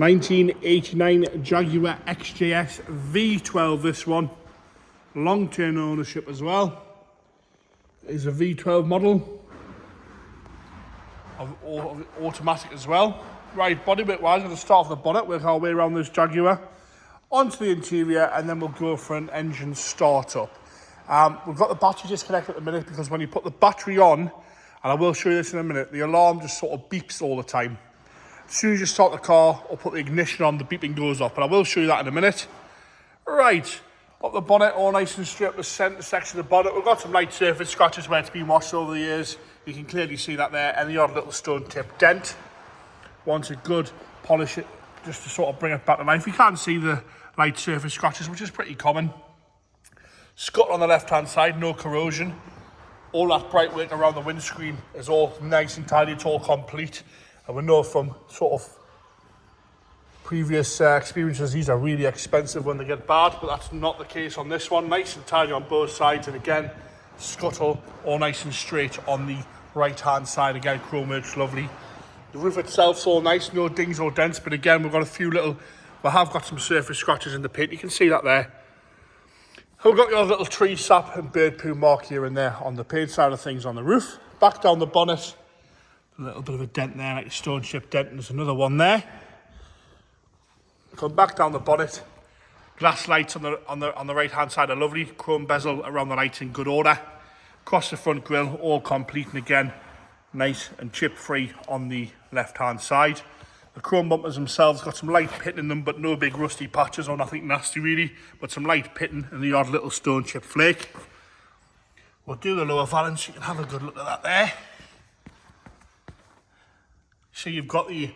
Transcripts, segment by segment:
1989 Jaguar XJS V12, this one. Long-term ownership as well. It is a V12 model. Of automatic as well. Right, body bit wise, we're going to start off the bonnet, work our way around this Jaguar, onto the interior, and then we'll go for an engine start-up. We've got the battery disconnected at the minute because when you put the battery on, and I will show you this in a minute, the alarm just sort of beeps all the time. As soon as you start the car or put the ignition on, the beeping goes off, but I will show you that in a minute. Right, up the bonnet, all nice and straight, the centre section of the bonnet. We've got some light surface scratches where it's been washed over the years. You can clearly see that there, and the odd little stone tip dent. Wants a good polish it just to sort of bring it back to life. You can't see the light surface scratches, which is pretty common. Scuttle on the left hand side, no corrosion. All that bright work around the windscreen is all nice and tidy, it's all complete. And we know from sort of previous experiences, these are really expensive when they get bad, but that's not the case on this one. Nice and tidy on both sides, and again, scuttle all nice and straight on the right hand side. Again, chrome works lovely. The roof itself's all nice, no dings or dents, but again, we've got a few little, we have got some surface scratches in the paint. You can see that there. We've got your little tree sap and bird poo mark here and there on the paint side of things on the roof. Back down the bonnet, a little bit of a dent there, like a stone chip dent, and there's another one there. Come back down the bonnet. Glass lights on the right hand side are lovely. Chrome bezel around the lights in good order. Across the front grille, all complete, and again, nice and chip free on the left hand side. The chrome bumpers themselves got some light pitting in them, but no big rusty patches or nothing nasty really, but some light pitting and the odd little stone chip flake. We'll do the lower valance, you can have a good look at that there. So you've got the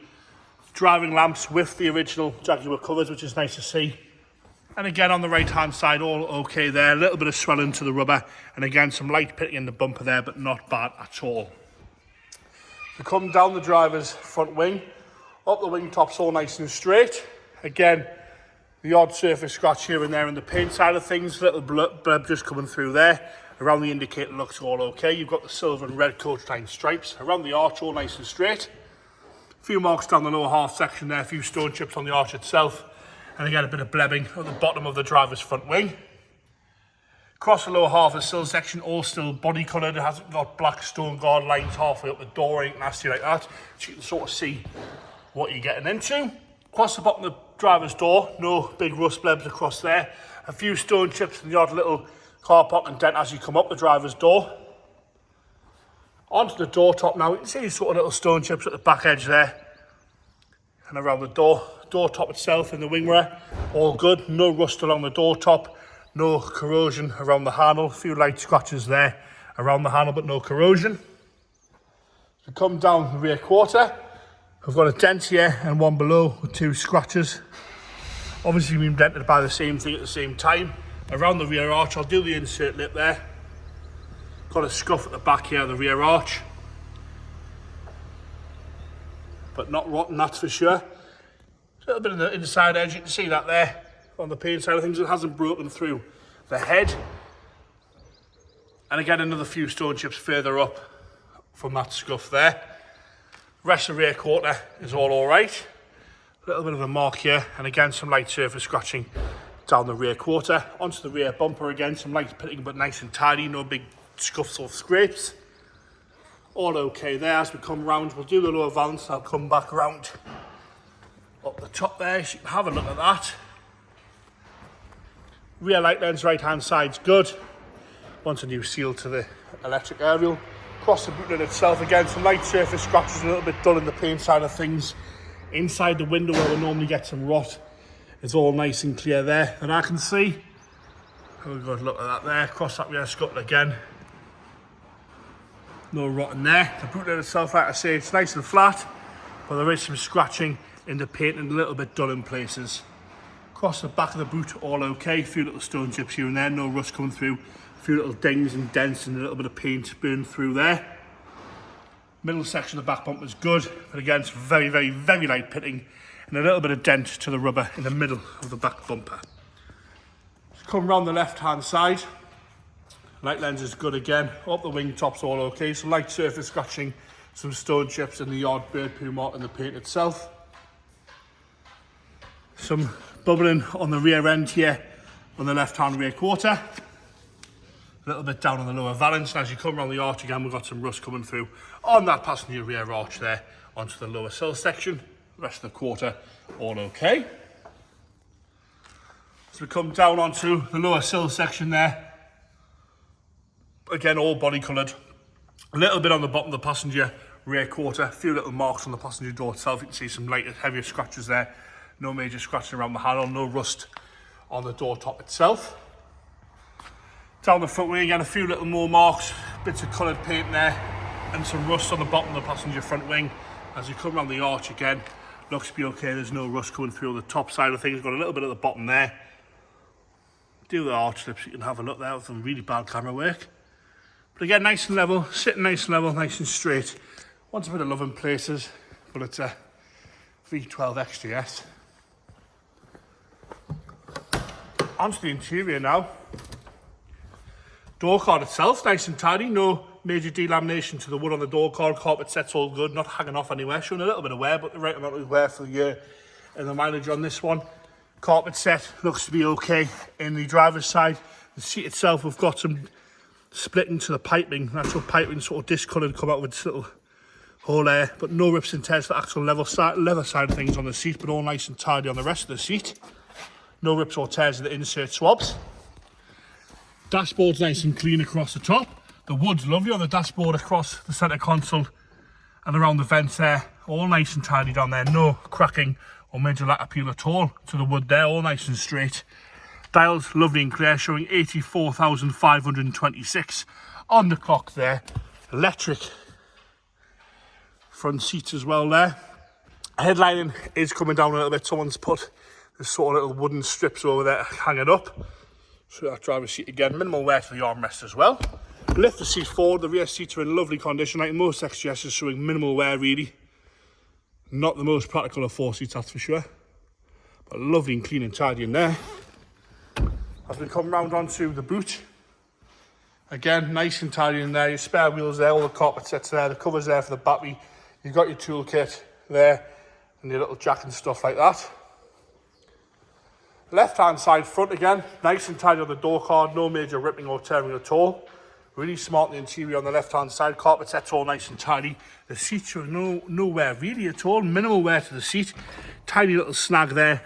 driving lamps with the original Jaguar covers, which is nice to see. And again, on the right hand side, all okay there. A little bit of swelling to the rubber, and again, some light pitting in the bumper there, but not bad at all. To come down the driver's front wing, up the wing tops all nice and straight. Again, the odd surface scratch here and there in the paint side of things, little blurb just coming through there. Around the indicator looks all okay. You've got the silver and red coach line stripes. Around the arch all nice and straight. A few marks down the lower half section there, a few stone chips on the arch itself. And again, a bit of blebbing at the bottom of the driver's front wing. Across the lower half of the sill section, all still body coloured. It hasn't got black stone guard lines halfway up the door, ain't nasty like that. So you can sort of see what you're getting into. Across the bottom of the driver's door, no big rust blebs across there. A few stone chips and the odd little car park and dent as you come up the driver's door. Onto the door top now, you can see sort of little stone chips at the back edge there. And around the door top itself in the wing mirror, all good. No rust along the door top. No corrosion around the handle, a few light scratches there around the handle, but no corrosion. We come down the rear quarter, we've got a dent here and one below with two scratches. Obviously been dented by the same thing at the same time. Around the rear arch, I'll do the insert lip there. Got a scuff at the back here of the rear arch. But not rotten, that's for sure. A little bit of the inside edge, you can see that there. On the paint side of things, it hasn't broken through the head. And again, another few stone chips further up from that scuff there. Rest of the rear quarter is all right. A little bit of a mark here, and again, some light surface scratching down the rear quarter. Onto the rear bumper again, some light pitting, but nice and tidy, no big scuffs or scrapes. All okay there. As we come round, we'll do the lower valance, I'll come back round up the top there, so you can have a look at that. Rear light lens right hand side's good. Wants a new seal to the electric aerial. Across the boot lid itself again, some light surface scratches, a little bit dull in the paint side of things. Inside the window where we normally get some rot, it's all nice and clear there that I can see. Have a good look at that there. Across that rear scuttle again. No rot in there. The boot lid itself, like I say, it's nice and flat, but there is some scratching in the paint and a little bit dull in places. Across the back of the boot, all okay. A few little stone chips here and there, no rust coming through. A few little dings and dents and a little bit of paint burned through there. Middle section of the back bumper is good, but again, it's very, very, very light pitting and a little bit of dent to the rubber in the middle of the back bumper. Just come round the left-hand side. Light lens is good again. Up the wing top's all okay. Some light surface scratching, some stone chips and the odd bird poo mark in the paint itself. Some bubbling on the rear end here on the left-hand rear quarter. A little bit down on the lower valance, and as you come around the arch again, we've got some rust coming through on that passenger rear arch there onto the lower sill section. The rest of the quarter, all okay. So we come down onto the lower sill section there. Again, all body coloured. A little bit on the bottom of the passenger rear quarter, a few little marks on the passenger door itself. You can see some lighter, heavier scratches there. No major scratching around the handle, no rust on the door top itself. Down the front wing again, a few little more marks, bits of coloured paint there, and some rust on the bottom of the passenger front wing. As you come around the arch again, looks to be okay. There's no rust coming through on the top side of things. Got a little bit at the bottom there. Do the arch slips, you can have a look there with some really bad camera work. But again, nice and level, sitting nice and level, nice and straight. Wants a bit of love in places, but it's a V12 XJS. Onto the interior now. Door card itself, nice and tidy, no major delamination to the wood on the door card. Carpet set's all good, not hanging off anywhere, showing a little bit of wear, but the right amount of wear for the year and the mileage on this one. Carpet set looks to be okay in the driver's side. The seat itself, we've got some splitting to the piping, natural piping, sort of discoloured, come out with this little hole there, but no rips and tears for the actual leather side of things on the seat, but all nice and tidy on the rest of the seat. No rips or tears of the insert swabs. Dashboard's nice and clean across the top. The wood's lovely on the dashboard across the centre console and around the vents there. All nice and tidy down there. No cracking or major lack appeal at all to the wood there. All nice and straight. Dials lovely and clear, showing 84,526 on the clock there. Electric front seats as well there. Headlining is coming down a little bit. Someone's put this sort of little wooden strips over there hanging up. So that driver's seat again, minimal wear to the armrest as well. Lift the seat forward, the rear seats are in lovely condition, like most XJS's, showing minimal wear really. Not the most practical of 4 seats, that's for sure. But lovely and clean and tidy in there. As we come round onto the boot, again, nice and tidy in there. Your spare wheels there, all the carpet sets there, the covers there for the battery. You've got your toolkit there, and your little jack and stuff like that. Left hand side front again, nice and tidy on the door card, no major ripping or tearing at all. Really smart in the interior on the left hand side, carpet set's all nice and tidy. The seats show no wear really at all, minimal wear to the seat. Tiny little snag there,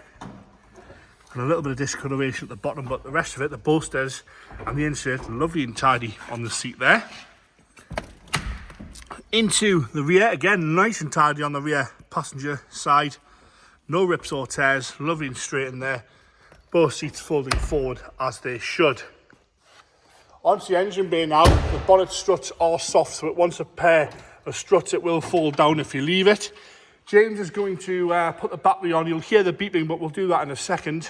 and a little bit of discoloration at the bottom, but the rest of it, the bolsters and the insert, lovely and tidy on the seat there. Into the rear, again, nice and tidy on the rear passenger side. No rips or tears, lovely and straight in there. Both seats folding forward as they should. Onto the engine bay now. The bonnet struts are soft, so once a pair of struts, it will fall down if you leave it. James is going to put the battery on. You'll hear the beeping, but we'll do that in a second.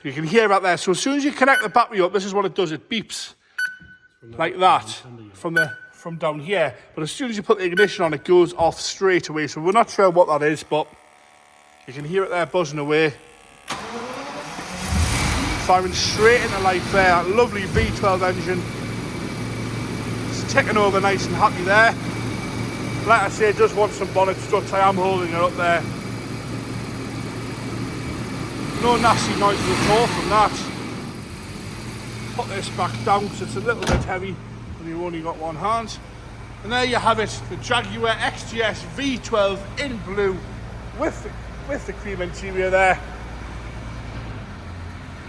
You can hear that there. So as soon as you connect the battery up, this is what it does. It beeps like that from down here. But as soon as you put the ignition on, it goes off straight away. So we're not sure what that is, but you can hear it there buzzing away. Firing straight into life there. Lovely V12 engine. It's ticking over nice and happy there. Like I say, it does want some bonnet struts. I am holding it up there. No nasty noises at all from that. Put this back down because it's a little bit heavy and you've only got one hand. And there you have it, the Jaguar XJS V12 in blue with the cream interior there.